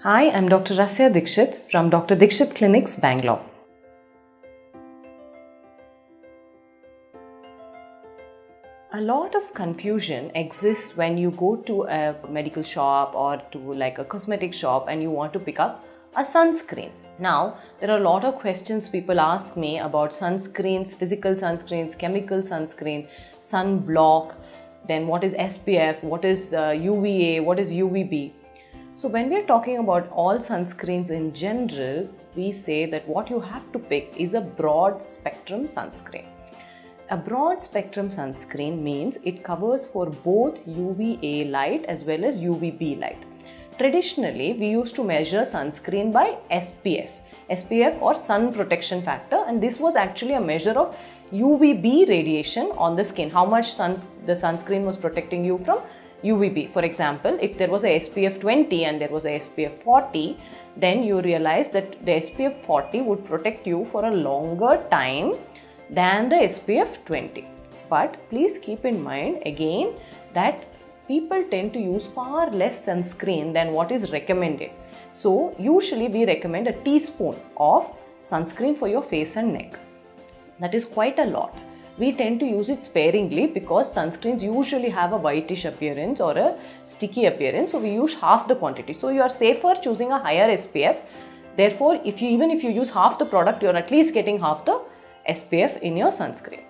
Hi, I'm Dr. Rasya Dixit from Dr. Dixit Clinics, Bangalore. A lot of confusion exists when you go to a medical shop or to like a cosmetic shop and you want to pick up a sunscreen. Now, there are a lot of questions people ask me about sunscreens, physical sunscreens, chemical sunscreen, sunblock, then what is SPF, what is UVA, what is UVB. So when we are talking about all sunscreens in general, we say that what you have to pick is a broad spectrum sunscreen. A broad spectrum sunscreen means it covers for both UVA light as well as UVB light. Traditionally, we used to measure sunscreen by SPF or sun protection factor, and this was actually a measure of UVB radiation on the skin, how much the sunscreen was protecting you from UVB. For example, if there was a SPF 20 and there was a SPF 40, then you realize that the SPF 40 would protect you for a longer time than the SPF 20. But please keep in mind again that people tend to use far less sunscreen than what is recommended. So usually we recommend a teaspoon of sunscreen for your face and neck. That is quite a lot. We tend to use it sparingly because sunscreens usually have a whitish appearance or a sticky appearance. So we use half the quantity. So you are safer choosing a higher SPF. Therefore, even if you use half the product, you are at least getting half the SPF in your sunscreen.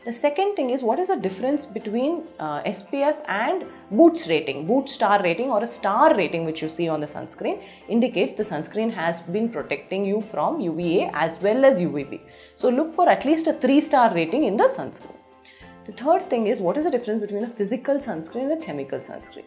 The second thing is, what is the difference between SPF and Boots rating, Boots star rating or a star rating which you see on the sunscreen indicates the sunscreen has been protecting you from UVA as well as UVB. So look for at least a 3-star rating in the sunscreen. The third thing is, what is the difference between a physical sunscreen and a chemical sunscreen?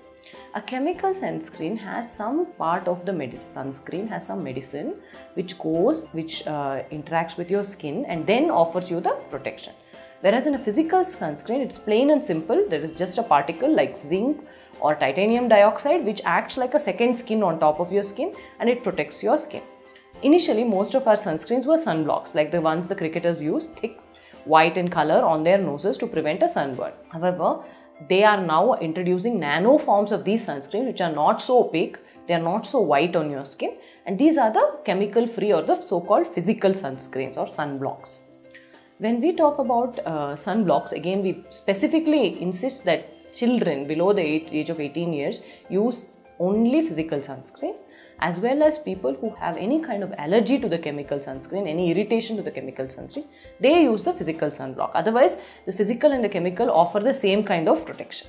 A chemical sunscreen has some part of the sunscreen has some medicine which interacts with your skin and then offers you the protection. Whereas in a physical sunscreen, it's plain and simple. There is just a particle like zinc or titanium dioxide which acts like a second skin on top of your skin and it protects your skin. Initially, most of our sunscreens were sunblocks, like the ones the cricketers use, thick white in color on their noses to prevent a sunburn. However, they are now introducing nano forms of these sunscreens which are not so opaque, they are not so white on your skin, and these are the chemical free or the so-called physical sunscreens or sunblocks. When we talk about sunblocks, again we specifically insist that children below the age of 18 years use only physical sunscreen, as well as people who have any kind of allergy to the chemical sunscreen, any irritation to the chemical sunscreen, they use the physical sunblock. Otherwise, the physical and the chemical offer the same kind of protection.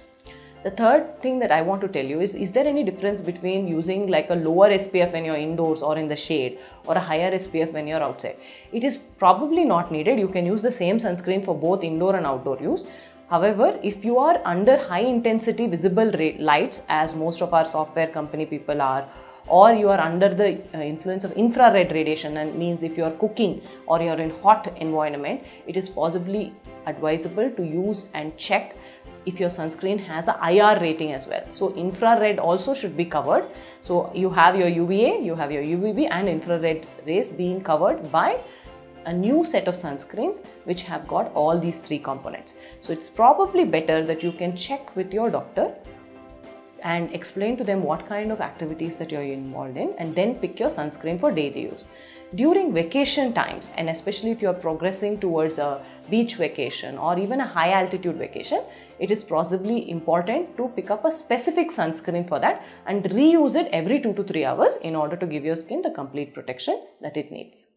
The third thing that I want to tell you is there any difference between using like a lower SPF when you're indoors or in the shade or a higher SPF when you're outside? It is probably not needed. You can use the same sunscreen for both indoor and outdoor use. However, if you are under high intensity visible lights, as most of our software company people are, or you are under the influence of infrared radiation, and means if you are cooking or you are in hot environment, it is possibly advisable to use and check if your sunscreen has a IR rating as well. So infrared also should be covered. So you have your UVA, you have your UVB and infrared rays being covered by a new set of sunscreens which have got all these 3 components. So it's probably better that you can check with your doctor and explain to them what kind of activities that you're involved in and then pick your sunscreen for daily use. During vacation times, and especially if you're progressing towards a beach vacation or even a high altitude vacation, it is possibly important to pick up a specific sunscreen for that and reuse it every 2 to 3 hours in order to give your skin the complete protection that it needs.